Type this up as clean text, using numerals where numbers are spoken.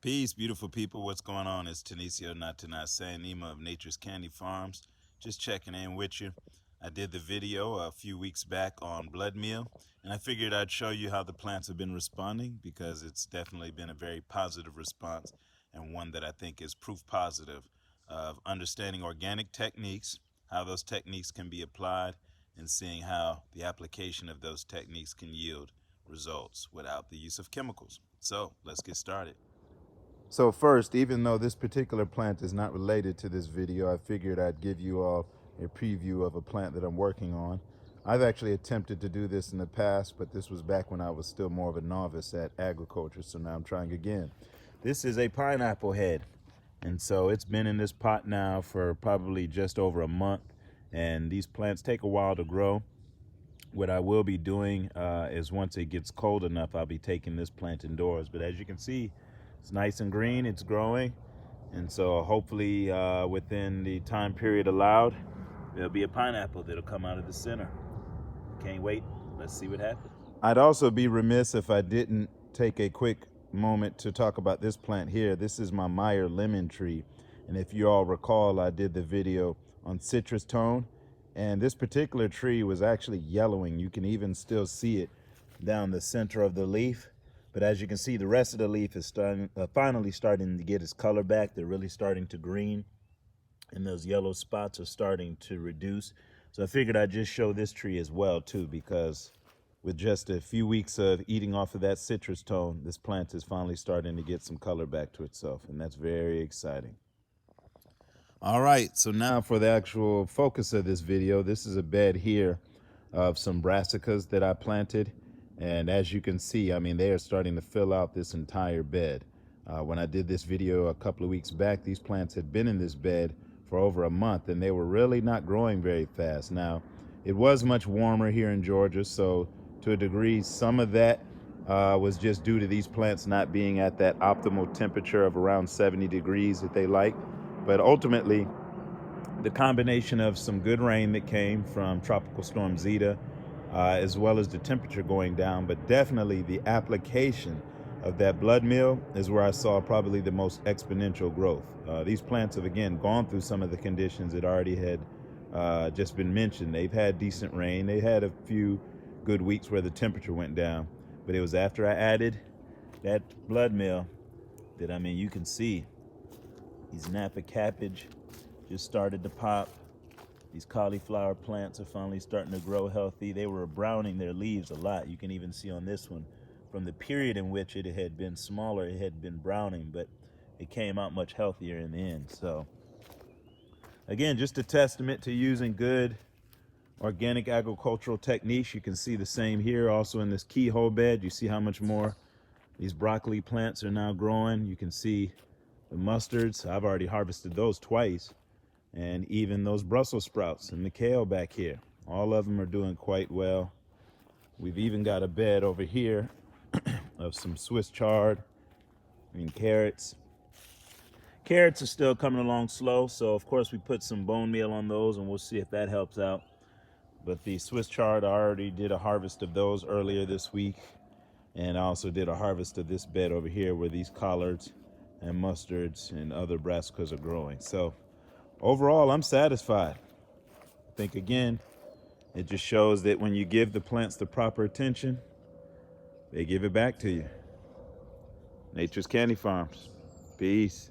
Peace, beautiful people. What's going on? It's Tanisio Natanase Nima of Nature's Candy Farms. Just checking in with you. I did the video a few weeks back on blood meal, and I figured I'd show you how the plants have been responding because it's definitely been a very positive response and one that I think is proof positive of understanding organic techniques, how those techniques can be applied, and seeing how the application of those techniques can yield results without the use of chemicals. So let's get started. So first, even though this particular plant is not related to this video, I figured I'd give you all a preview of a plant that I'm working on. I've actually attempted to do this in the past, but this was back when I was still more of a novice at agriculture, so now I'm trying again. This is a pineapple head, and so it's been in this pot now for probably just over a month, and these plants take a while to grow. What I will be doing is once it gets cold enough, I'll be taking this plant indoors, but as you can see, it's nice and green, it's growing, and so hopefully within the time period allowed, there'll be a pineapple that'll come out of the center. Can't wait. Let's see what happens. I'd also be remiss if I didn't take a quick moment to talk about this plant here. This is my Meyer lemon tree, and if you all recall, I did the video on citrus tone, and this particular tree was actually yellowing. You can even still see it down the center of the leaf. But as you can see, the rest of the leaf is finally starting to get its color back. They're really starting to green, and those yellow spots are starting to reduce. So I figured I'd just show this tree as well too, because with just a few weeks of eating off of that citrus tone, this plant is finally starting to get some color back to itself, and that's very exciting. All right, so now for the actual focus of this video, this is a bed here of some Brassicas that I planted. And as you can see, I mean, they are starting to fill out this entire bed. When I did this video a couple of weeks back, these plants had been in this bed for over a month, and they were really not growing very fast. Now, it was much warmer here in Georgia, so to a degree, some of that was just due to these plants not being at that optimal temperature of around 70 degrees that they like. But ultimately, the combination of some good rain that came from Tropical Storm Zeta, as well as the temperature going down, but definitely the application of that blood meal is where I saw probably the most exponential growth. These plants have, again, gone through some of the conditions that already had just been mentioned. They've had decent rain. They had a few good weeks where the temperature went down, but it was after I added that blood meal that, I mean, you can see these Napa cabbage just started to pop. These cauliflower plants are finally starting to grow healthy. They were browning their leaves a lot. You can even see on this one, from the period in which it had been smaller, it had been browning, but it came out much healthier in the end. So again, just a testament to using good organic agricultural techniques. You can see the same here also in this keyhole bed. You see how much more these broccoli plants are now growing. You can see the mustards. I've already harvested those twice. And even those Brussels sprouts and the kale back here, all of them are doing quite well. We've even got a bed over here of some Swiss chard and carrots. Carrots are still coming along slow, so of course we put some bone meal on those, and we'll see if that helps out. But the Swiss chard, I already did a harvest of those earlier this week, and I also did a harvest of this bed over here where these collards and mustards and other brassicas are growing. So overall, I'm satisfied. I think, again, it just shows that when you give the plants the proper attention, they give it back to you. Nature's Candy Farms. Peace.